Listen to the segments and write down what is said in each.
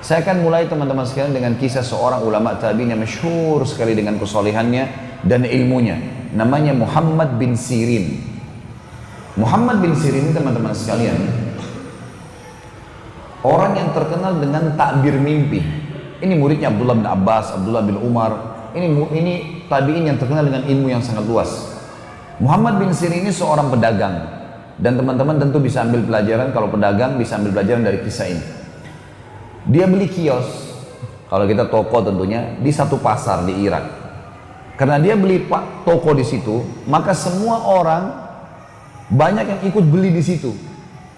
Saya akan mulai teman-teman sekalian dengan kisah seorang ulama tabi'in yang masyhur sekali dengan kesolehannya dan ilmunya. Namanya Muhammad bin Sirin. Muhammad bin Sirin ini teman-teman sekalian, orang yang terkenal dengan takbir mimpi. Ini muridnya Abdullah bin Abbas, Abdullah bin Umar. Ini tabi'in yang terkenal dengan ilmu yang sangat luas. Muhammad bin Sirin ini seorang pedagang. Dan teman-teman tentu bisa ambil pelajaran, kalau pedagang bisa ambil pelajaran dari kisah ini. Dia beli kios, kalau kita toko tentunya, di satu pasar di Irak. Karena dia beli toko di situ, maka semua orang banyak yang ikut beli di situ.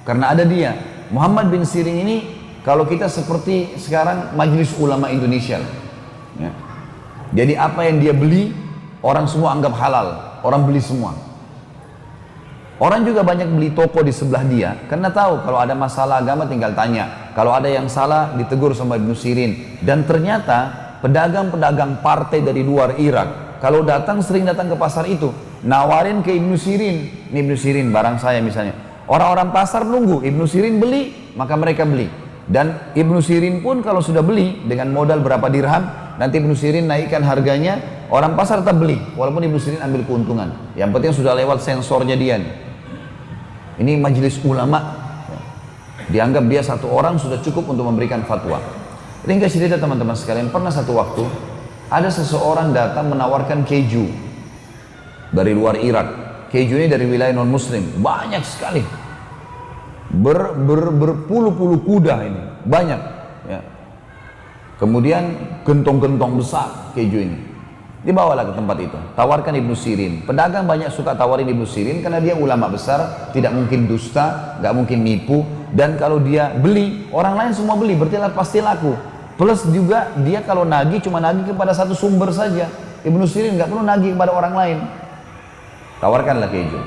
Karena ada dia. Muhammad bin Sirin ini, kalau kita seperti sekarang Majelis Ulama Indonesia. Ya. Jadi apa yang dia beli, orang semua anggap halal. Orang beli semua. Orang juga banyak beli toko di sebelah dia, karena tahu kalau ada masalah agama tinggal tanya. Kalau ada yang salah ditegur sama Ibnu Sirin. Dan ternyata pedagang-pedagang partai dari luar Irak, kalau datang sering datang ke pasar itu, nawarin ke Ibnu Sirin. Ini Ibnu Sirin barang saya misalnya. Orang-orang pasar nunggu, Ibnu Sirin beli, maka mereka beli. Dan Ibnu Sirin pun kalau sudah beli dengan modal berapa dirham, nanti Ibnu Sirin naikkan harganya, orang pasar tetap beli, walaupun Ibnu Sirin ambil keuntungan. Yang penting sudah lewat sensornya dia nih. Ini majelis ulama, dianggap dia satu orang sudah cukup untuk memberikan fatwa. Ringkas cerita teman-teman sekalian, pernah satu waktu ada seseorang datang menawarkan keju dari luar Irak. Keju ini dari wilayah non muslim, banyak sekali, berpuluh-puluh kuda ini, banyak ya. Kemudian gentong-gentong besar keju ini dibawalah ke tempat itu, tawarkan Ibnu Sirin. Pedagang banyak suka tawarin Ibnu Sirin karena dia ulama besar, tidak mungkin dusta, nggak mungkin nipu. Dan kalau dia beli, orang lain semua beli, berarti pasti laku. Plus juga dia kalau nagih cuma nagih kepada satu sumber saja. Ibnu Sirin nggak perlu nagih kepada orang lain. Tawarkanlah keju.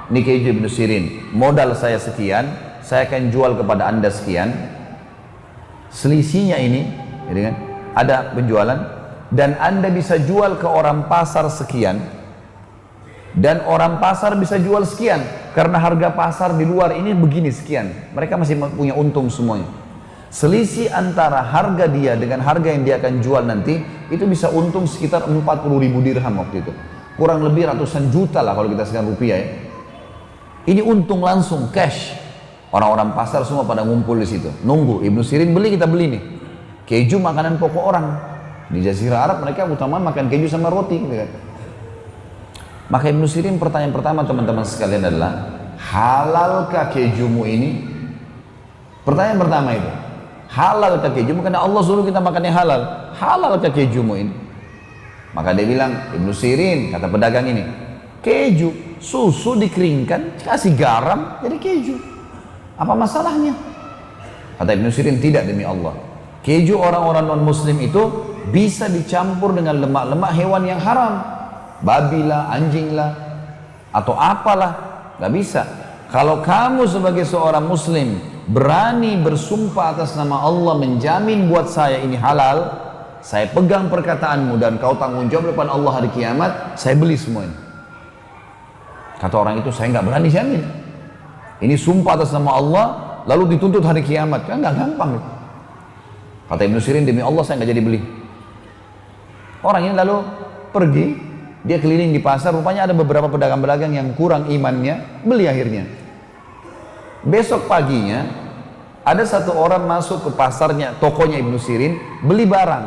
Ini keju Ibnu Sirin, modal saya sekian, saya akan jual kepada anda sekian. Selisihnya ini, jadi kan, ada penjualan. Dan anda bisa jual ke orang pasar sekian, dan orang pasar bisa jual sekian, karena harga pasar di luar ini begini sekian, mereka masih punya untung semuanya. Selisih antara harga dia dengan harga yang dia akan jual nanti, itu bisa untung sekitar 40.000 dirham waktu itu, kurang lebih ratusan juta lah kalau kita sekarang rupiah ya. Ini untung langsung cash. Orang-orang pasar semua pada ngumpul di situ, nunggu Ibnu Sirin beli, kita beli nih. Keju makanan pokok orang. Di Jazirah Arab mereka utama makan keju sama roti gitu kan. Maka Ibnu Sirin pertanyaan pertama teman-teman sekalian adalah, halalkah kejumu ini? Pertanyaan pertama itu, halalkah kejumu? Karena Allah suruh kita makan yang halal. Halalkah kejumu ini? Maka dia bilang, Ibnu Sirin, kata pedagang ini, keju, susu dikeringkan, kasih garam, jadi keju. Apa masalahnya? Kata Ibnu Sirin, tidak demi Allah. Keju orang-orang non-muslim itu bisa dicampur dengan lemak-lemak hewan yang haram, babi lah, anjing lah, atau apalah, nggak bisa. Kalau kamu sebagai seorang muslim berani bersumpah atas nama Allah menjamin buat saya ini halal, saya pegang perkataanmu dan kau tanggung jawab depan Allah hari kiamat, saya beli semua ini. Kata orang itu, saya nggak berani jamin. Ini sumpah atas nama Allah lalu dituntut hari kiamat, kan nggak gampang. Kata Ibnu Sirin, demi Allah saya nggak jadi beli. Orang ini lalu pergi, dia keliling di pasar, rupanya ada beberapa pedagang-pedagang yang kurang imannya, beli akhirnya. Besok paginya, ada satu orang masuk ke pasarnya, tokonya Ibnu Sirin, beli barang,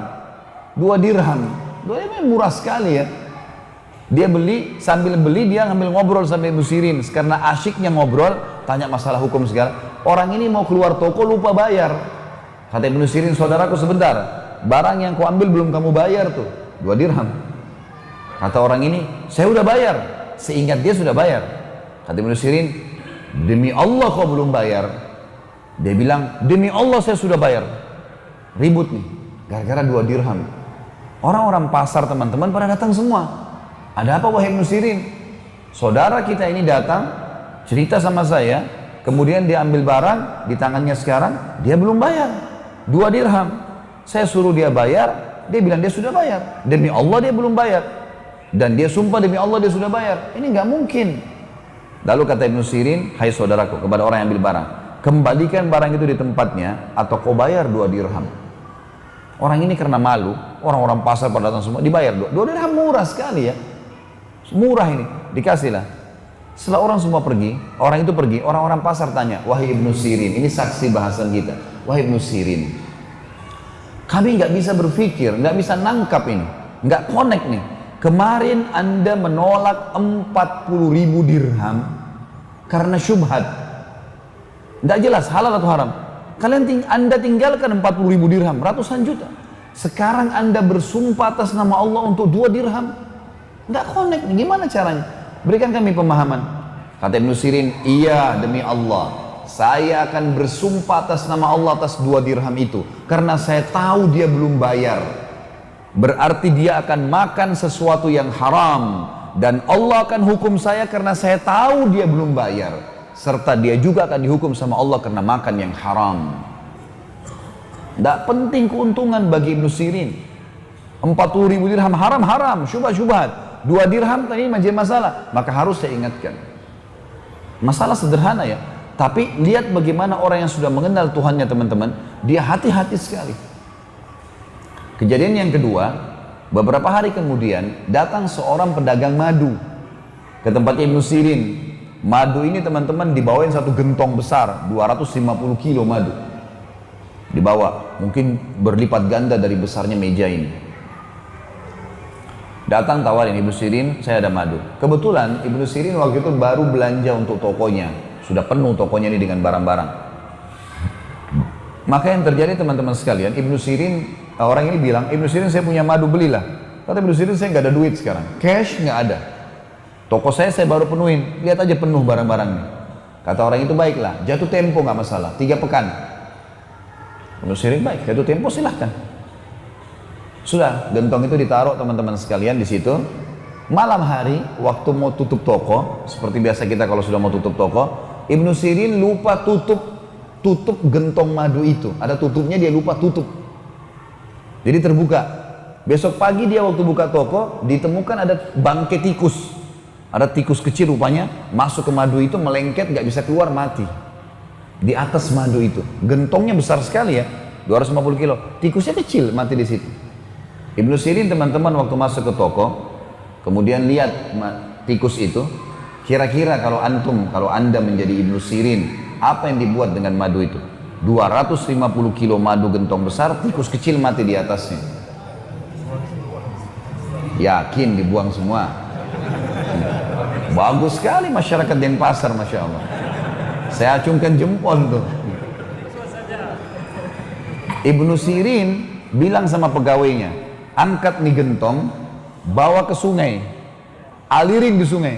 2 dirham. 2 dirham murah sekali ya. Dia beli, sambil beli dia ngambil ngobrol sama Ibnu Sirin, karena asyiknya ngobrol, tanya masalah hukum segala. Orang ini mau keluar toko lupa bayar. Kata Ibnu Sirin, saudaraku sebentar, barang yang kau ambil belum kamu bayar tuh, 2 dirham. Kata orang ini, saya udah bayar. Seingat dia sudah bayar. Kata Ibnu Sirin, demi Allah kau belum bayar. Dia bilang, demi Allah saya sudah bayar. Ribut nih, gara-gara 2 dirham. Orang-orang pasar teman-teman pada datang semua. Ada apa wahai Ibnu Sirin? Saudara kita ini datang, cerita sama saya, kemudian dia ambil barang di tangannya sekarang, dia belum bayar. 2 dirham. Saya suruh dia bayar, dia bilang dia sudah bayar. Demi Allah dia belum bayar. Dan dia sumpah demi Allah dia sudah bayar. Ini nggak mungkin. Lalu kata Ibnu Sirin, hai saudaraku, kepada orang yang ambil barang, kembalikan barang itu di tempatnya atau kau bayar 2 dirham. Orang ini karena malu, orang-orang pasar pada datang semua, dibayar 2 dirham, murah sekali ya. Murah ini, dikasihlah. Setelah orang semua pergi, orang itu pergi, orang-orang pasar tanya, wahai Ibnu Sirin, ini saksi bahasan kita, wahai Ibnu Sirin, kami nggak bisa berpikir, nggak bisa nangkap ini, nggak connect nih. Kemarin Anda menolak 40.000 dirham karena syubhat, nggak jelas halal atau haram. Anda tinggalkan 40.000 dirham, ratusan juta. Sekarang Anda bersumpah atas nama Allah untuk 2 dirham, nggak connect nih. Gimana caranya? Berikan kami pemahaman. Kata Ibnu Sirin, iya demi Allah, saya akan bersumpah atas nama Allah atas 2 dirham itu, karena saya tahu dia belum bayar. Berarti dia akan makan sesuatu yang haram, dan Allah akan hukum saya karena saya tahu dia belum bayar, serta dia juga akan dihukum sama Allah karena makan yang haram. Tidak penting keuntungan bagi Ibnu Sirin. 40.000 dirham haram, syubhat. 2 dirham tadi menjadi masalah, maka harus saya ingatkan. Masalah sederhana ya, tapi lihat bagaimana orang yang sudah mengenal Tuhannya teman-teman, dia hati-hati sekali. Kejadian yang kedua, beberapa hari kemudian datang seorang pedagang madu ke tempat Ibnu Sirin. Madu ini teman-teman dibawain satu gentong besar, 250 kilo madu. Dibawa, mungkin berlipat ganda dari besarnya meja ini. Datang tawarin Ibnu Sirin, saya ada madu. Kebetulan Ibnu Sirin waktu itu baru belanja untuk tokonya, sudah penuh tokonya ini dengan barang-barang. Maka yang terjadi teman-teman sekalian, Ibnu Sirin, orang ini bilang, Ibnu Sirin saya punya madu, belilah. Kata Ibnu Sirin, saya nggak ada duit sekarang, cash nggak ada. Toko saya baru penuhin, lihat aja penuh barang-barangnya. Kata orang itu, baiklah, jatuh tempo nggak masalah, 3 pekan. Ibnu Sirin, baik, jatuh tempo silahkan. Sudah, gentong itu ditaruh teman-teman sekalian di situ. Malam hari, waktu mau tutup toko, seperti biasa kita kalau sudah mau tutup toko, Ibnu Sirin lupa tutup gentong madu itu. Ada tutupnya, dia lupa tutup. Jadi terbuka. Besok pagi dia waktu buka toko, ditemukan ada bangkai tikus. Ada tikus kecil rupanya, masuk ke madu itu, melengket, nggak bisa keluar, mati. Di atas madu itu. Gentongnya besar sekali ya, 250 kilo. Tikusnya kecil, mati di situ. Ibnu Sirin teman-teman waktu masuk ke toko, kemudian lihat tikus itu, kira-kira kalau anda menjadi Ibnu Sirin, apa yang dibuat dengan madu itu? 250 kilo madu gentong besar, tikus kecil mati di atasnya. Yakin dibuang semua? Bagus sekali masyarakat Denpasar, Masya Allah. Saya acungkan jempol tuh. Ibnu Sirin bilang sama pegawainya, angkat nih gentong, bawa ke sungai, alirin di sungai.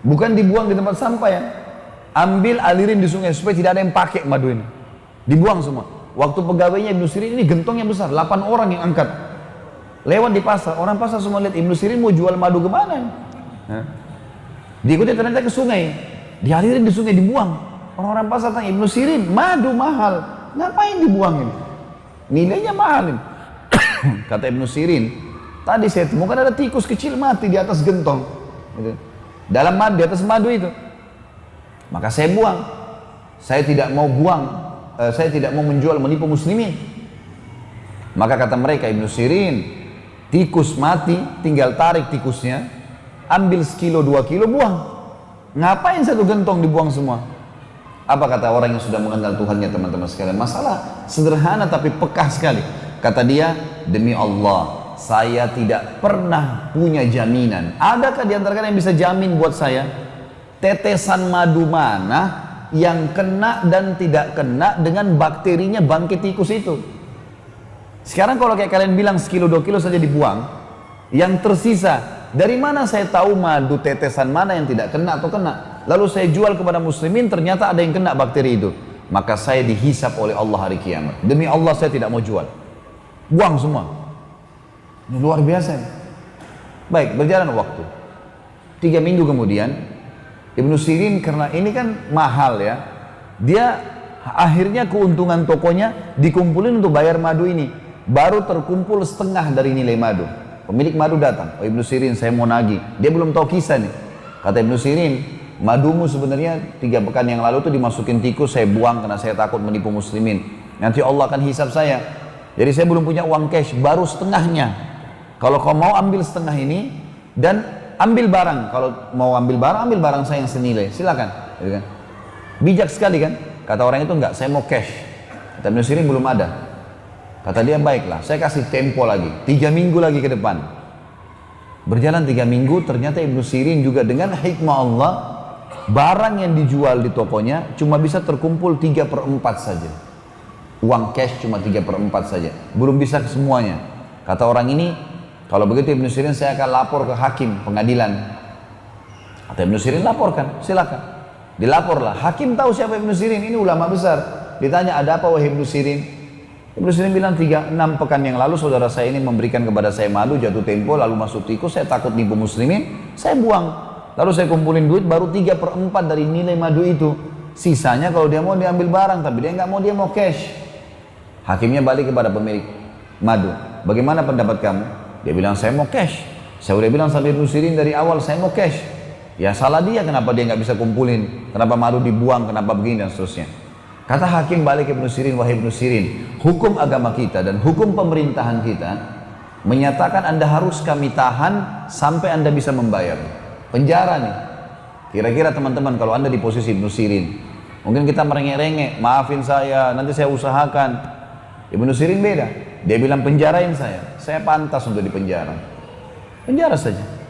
Bukan dibuang di tempat sampah ya. Ambil, alirin di sungai supaya tidak ada yang pakai madu ini. Dibuang semua. Waktu pegawainya Ibnu Sirin ini gentongnya besar, 8 orang yang angkat. Lewat di pasar, orang pasar semua lihat Ibnu Sirin mau jual madu kemana? Diikuti ternyata ke sungai, dialirin di sungai, dibuang. Orang-orang pasar tanya, Ibnu Sirin, madu mahal, ngapain dibuang ini? Nilainya mahal ini. Kata Ibnu Sirin, tadi saya temukan ada tikus kecil mati di atas gentong, gitu. Dalam madu, di atas madu itu. Maka saya buang. Saya tidak mau saya tidak mau menjual, menipu muslimin. Maka kata mereka, Ibnu Sirin, tikus mati, tinggal tarik tikusnya, ambil sekilo 2 kilo, buang. Ngapain satu gentong dibuang semua? Apa kata orang yang sudah mengenal Tuhannya teman-teman sekalian? Masalah sederhana tapi pekah sekali. Kata dia, demi Allah, saya tidak pernah punya jaminan. Adakah di antara kalian yang bisa jamin buat saya tetesan madu mana yang kena dan tidak kena dengan bakterinya bangkai tikus itu? Sekarang kalau kayak kalian bilang sekilo 2 kilo saja dibuang, yang tersisa, dari mana saya tahu madu tetesan mana yang tidak kena atau kena? Lalu saya jual kepada muslimin, ternyata ada yang kena bakteri itu. Maka saya dihisap oleh Allah hari kiamat. Demi Allah saya tidak mau jual. Buang semua. Ini luar biasa. Baik, berjalan waktu. 3 minggu kemudian, Ibnu Sirin karena ini kan mahal ya, dia akhirnya keuntungan tokonya dikumpulin untuk bayar madu ini. Baru terkumpul setengah dari nilai madu. Pemilik madu datang, oh Ibnu Sirin saya mau nagih. Dia belum tahu kisah nih. Kata Ibnu Sirin, madumu sebenarnya 3 pekan yang lalu tuh dimasukin tikus, saya buang karena saya takut menipu muslimin. Nanti Allah akan hisap saya. Jadi saya belum punya uang cash, baru setengahnya. Kalau kau mau ambil setengah ini dan ambil barang. Kalau mau ambil barang saya yang senilai. Silakan. Gitu kan? Bijak sekali kan? Kata orang itu enggak, saya mau cash. Kata Ibnu Sirin belum ada. Kata dia baiklah, saya kasih tempo lagi. 3 minggu lagi ke depan. Berjalan 3 minggu, ternyata Ibnu Sirin juga dengan hikmah Allah, barang yang dijual di tokonya cuma bisa terkumpul 3/4 saja. Uang cash cuma 3/4 saja. Belum bisa ke semuanya. Kata orang ini, kalau begitu Ibnu Sirin saya akan lapor ke hakim pengadilan. Kata Ibnu Sirin laporkan, silakan. Dilaporlah. Hakim tahu siapa Ibnu Sirin, ini ulama besar. Ditanya, ada apa wahai Ibnu Sirin? Ibnu Sirin bilang 6 pekan yang lalu saudara saya ini memberikan kepada saya madu, jatuh tempo lalu masuk tikus, saya takut nipu muslimin, saya buang. Lalu saya kumpulin duit baru 3/4 dari nilai madu itu. Sisanya kalau dia mau diambil barang, tapi dia nggak mau, dia mau cash. Hakimnya balik kepada pemilik madu. Bagaimana pendapat kamu? Dia bilang saya mau cash. Saya udah bilang sama Ibnu Sirin dari awal saya mau cash. Ya salah dia, kenapa dia nggak bisa kumpulin? Kenapa madu dibuang? Kenapa begini dan seterusnya? Kata hakim balik Ibnu Sirin, wahai Ibnu Sirin, hukum agama kita dan hukum pemerintahan kita menyatakan Anda harus kami tahan sampai Anda bisa membayar. Penjara nih. Kira-kira teman-teman kalau Anda di posisi Ibnu Sirin, mungkin kita merengek-rengek, maafin saya, nanti saya usahakan. Ibnu Sirin beda. Dia bilang penjarain saya pantas untuk dipenjara. Penjara saja.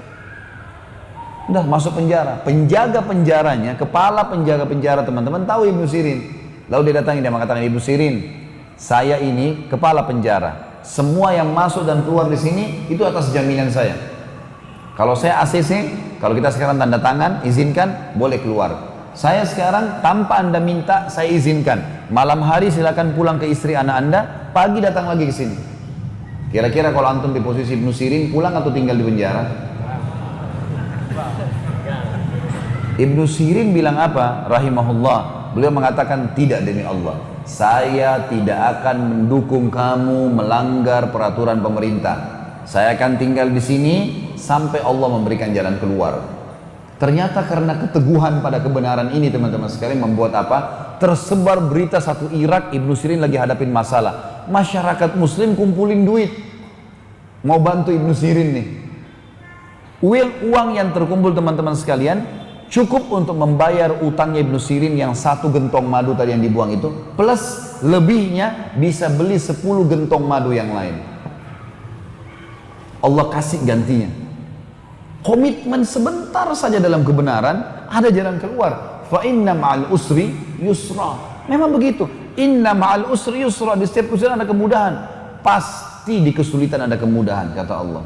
Udah masuk penjara. Penjaga penjaranya, kepala penjaga penjara teman-teman tahu Ibnu Sirin. Lalu dia datangi, dia mengatakan, Ibnu Sirin, saya ini kepala penjara. Semua yang masuk dan keluar di sini itu atas jaminan saya. Kalau saya ACC, kalau kita sekarang tanda tangan, izinkan, boleh keluar. Saya sekarang tanpa Anda minta, saya izinkan. Malam hari silakan pulang ke istri anak Anda, pagi datang lagi ke sini. Kira-kira kalau antum di posisi Ibnu Sirin, pulang atau tinggal di penjara? Ibnu Sirin bilang apa? Rahimahullah. Beliau mengatakan, tidak demi Allah, saya tidak akan mendukung kamu melanggar peraturan pemerintah. Saya akan tinggal di sini sampai Allah memberikan jalan keluar. Ternyata karena keteguhan pada kebenaran ini teman-teman sekalian membuat apa? Tersebar berita satu Irak, Ibnu Sirin lagi hadapin masalah. Masyarakat muslim kumpulin duit. Mau bantu Ibnu Sirin nih. Uang yang terkumpul teman-teman sekalian cukup untuk membayar utangnya Ibnu Sirin yang 1 gentong madu tadi yang dibuang itu, plus lebihnya bisa beli 10 gentong madu yang lain. Allah kasih gantinya. Komitmen sebentar saja dalam kebenaran, ada jalan keluar. Fa inna ma'al usri yusra. Memang begitu. Inna ma'al usri yusra. Di setiap kesulitan ada kemudahan. Pasti di kesulitan ada kemudahan, kata Allah.